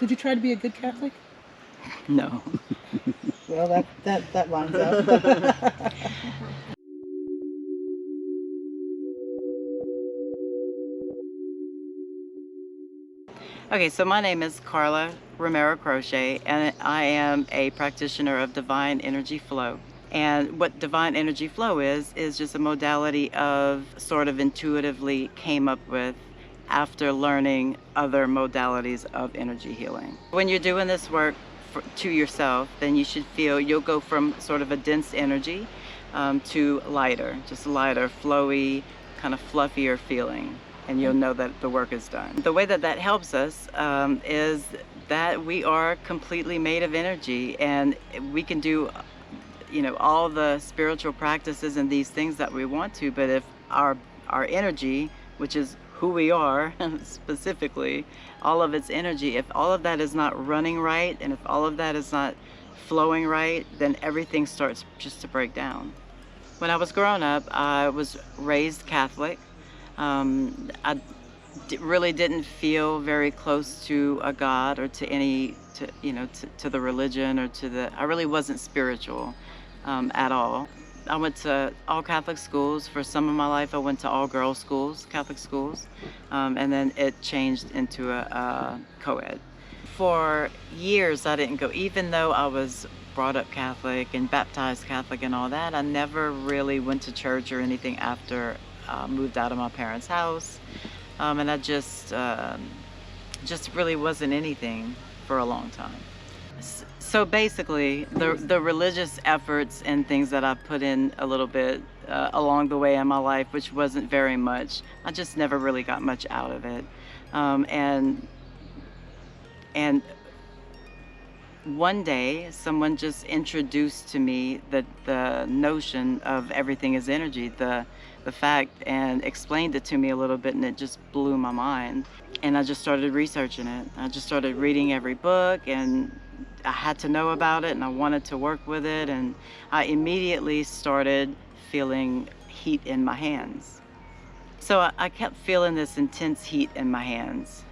Did you try to be a good Catholic? No. Well, that lines up. Okay, so my name is Carla Romero Crochet, and I am a practitioner of divine energy flow. And what divine energy flow is just a modality of sort of intuitively came up with after learning other modalities of energy healing. When you're doing this work to yourself, then you should feel you'll go from sort of a dense energy to lighter, just lighter, flowy, kind of fluffier feeling. And you'll know that the work is done. The way that that helps us is that we are completely made of energy, and we can do, you know, all the spiritual practices and these things that we want to, but if our energy, which is who we are specifically, all of its energy, if all of that is not running right, and if all of that is not flowing right, then everything starts just to break down. When I was growing up, I was raised Catholic. I really didn't feel very close to a God or to any, to the religion or to the, I really wasn't spiritual at all. I went to all Catholic schools. For some of my life, I went to all girls schools, Catholic schools, and then it changed into a co-ed. For years, I didn't go, even though I was brought up Catholic and baptized Catholic and all that, I never really went to church or anything after moved out of my parents' house, and I just really wasn't anything for a long time. So basically, the religious efforts and things that I put in a little bit along the way in my life, which wasn't very much, I just never really got much out of it, and one day someone just introduced to me the notion of everything is energy, the fact, and explained it to me a little bit, and it just blew my mind. And I just started researching it. I just started reading every book, and I had to know about it, and I wanted to work with it, and I immediately started feeling heat in my hands. So I kept feeling this intense heat in my hands.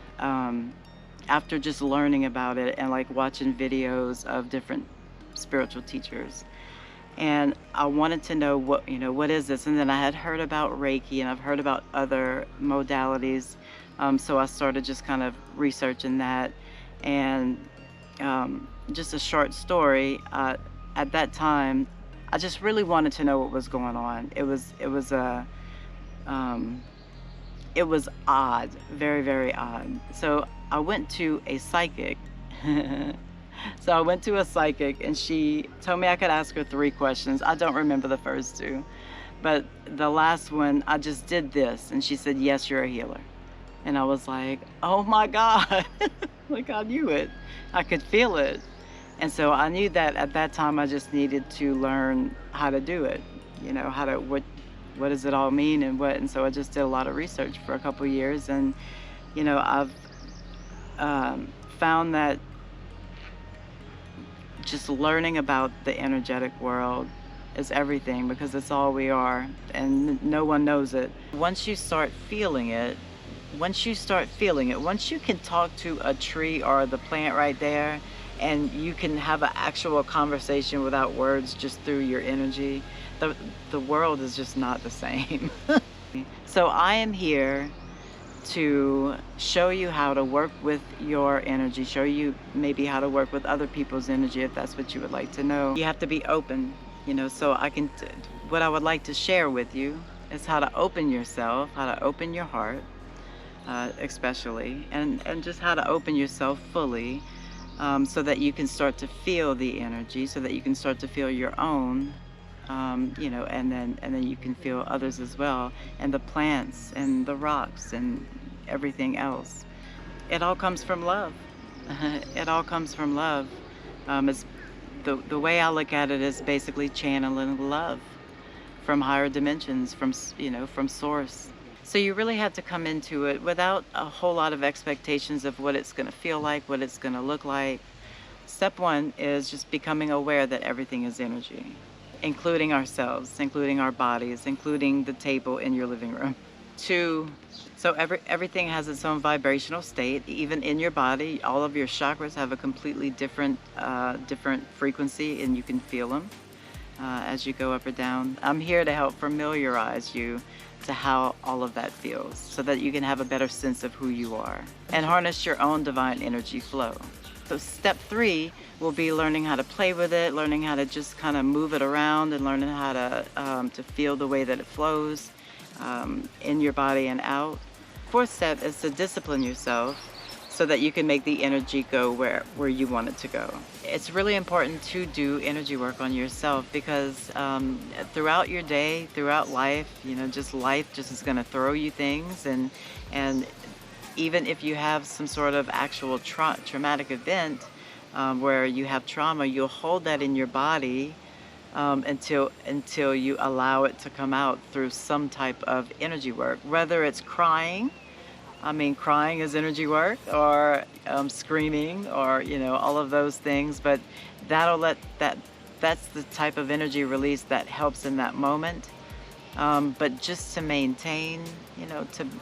After just learning about it and like watching videos of different spiritual teachers. And I wanted to know what is this? And then I had heard about Reiki, and I've heard about other modalities. So I started just kind of researching that. And just a short story, at that time, I just really wanted to know what was going on. It was odd, very, very odd. So I went to a psychic. So I went to a psychic, and she told me I could ask her 3 questions. I don't remember the first 2, but the last one, I just did this, and she said, "Yes, you're a healer." And I was like, oh my God, like I knew it. I could feel it. And so I knew that at that time I just needed to learn how to do it, what does it all mean and what, and so I just did a lot of research for a couple years, and I've found that just learning about the energetic world is everything, because it's all we are, and no one knows it. Once you start feeling it, once you can talk to a tree or the plant right there, and you can have an actual conversation without words, just through your energy, the world is just not the same. So I am here to show you how to work with your energy, show you maybe how to work with other people's energy, if that's what you would like to know. You have to be open, so what I would like to share with you is how to open yourself, how to open your heart, especially, and just how to open yourself fully, so that you can start to feel the energy, so that you can start to feel your own, and then you can feel others as well, and the plants and the rocks and everything else. It all comes from love. It all comes from love. It's the way I look at it is basically channeling love from higher dimensions, from source. So you really have to come into it without a whole lot of expectations of what it's going to feel like, what it's going to look like. Step 1 is just becoming aware that everything is energy, including ourselves, including our bodies, including the table in your living room. 2, so everything has its own vibrational state. Even in your body, all of your chakras have a completely different frequency, and you can feel them as you go up or down. I'm here to help familiarize you to how all of that feels, so that you can have a better sense of who you are and harness your own divine energy flow. So step 3 will be learning how to play with it, learning how to just kind of move it around, and learning how to feel the way that it flows in your body and out. 4th step is to discipline yourself so that you can make the energy go where you want it to go. It's really important to do energy work on yourself, because throughout your day, throughout life, life just is going to throw you things, and even if you have some sort of actual traumatic event where you have trauma, you'll hold that in your body until you allow it to come out through some type of energy work, whether it's crying. I mean, crying is energy work, or screaming, or all of those things. But that's the type of energy release that helps in that moment. But just to maintain,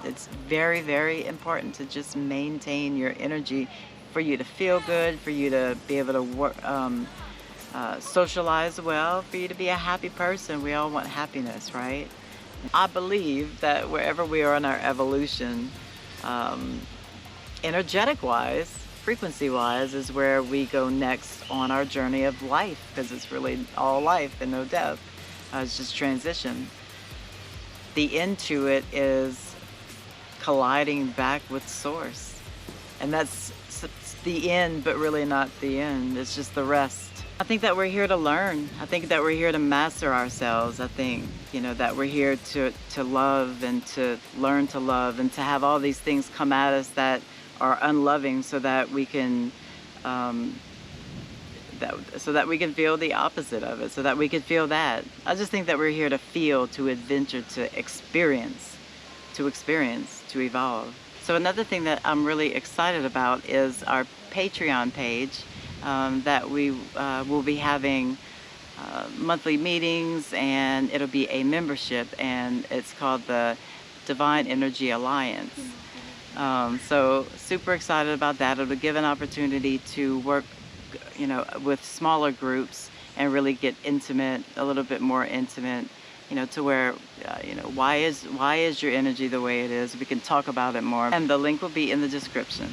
it's very, very important to just maintain your energy, for you to feel good, for you to be able to work, socialize well, for you to be a happy person. We all want happiness, right? I believe that wherever we are in our evolution, energetic-wise, frequency-wise, is where we go next on our journey of life, because it's really all life and no death. It's just transition. The end to it is colliding back with Source, and that's the end, but really not the end. It's just the rest. I think that we're here to learn. I think that we're here to master ourselves. I think, that we're here to love, and to learn to love, and to have all these things come at us that are unloving, so that we can so that we can feel the opposite of it, so that we can feel that. I just think that we're here to feel, to adventure, to experience, to evolve. So another thing that I'm really excited about is our Patreon page, that we will be having monthly meetings, and it'll be a membership, and it's called the Divine Energy Alliance. So super excited about that. It'll give an opportunity to work, with smaller groups, and really get intimate, a little bit more intimate, to where, why is your energy the way it is? We can talk about it more. And the link will be in the description.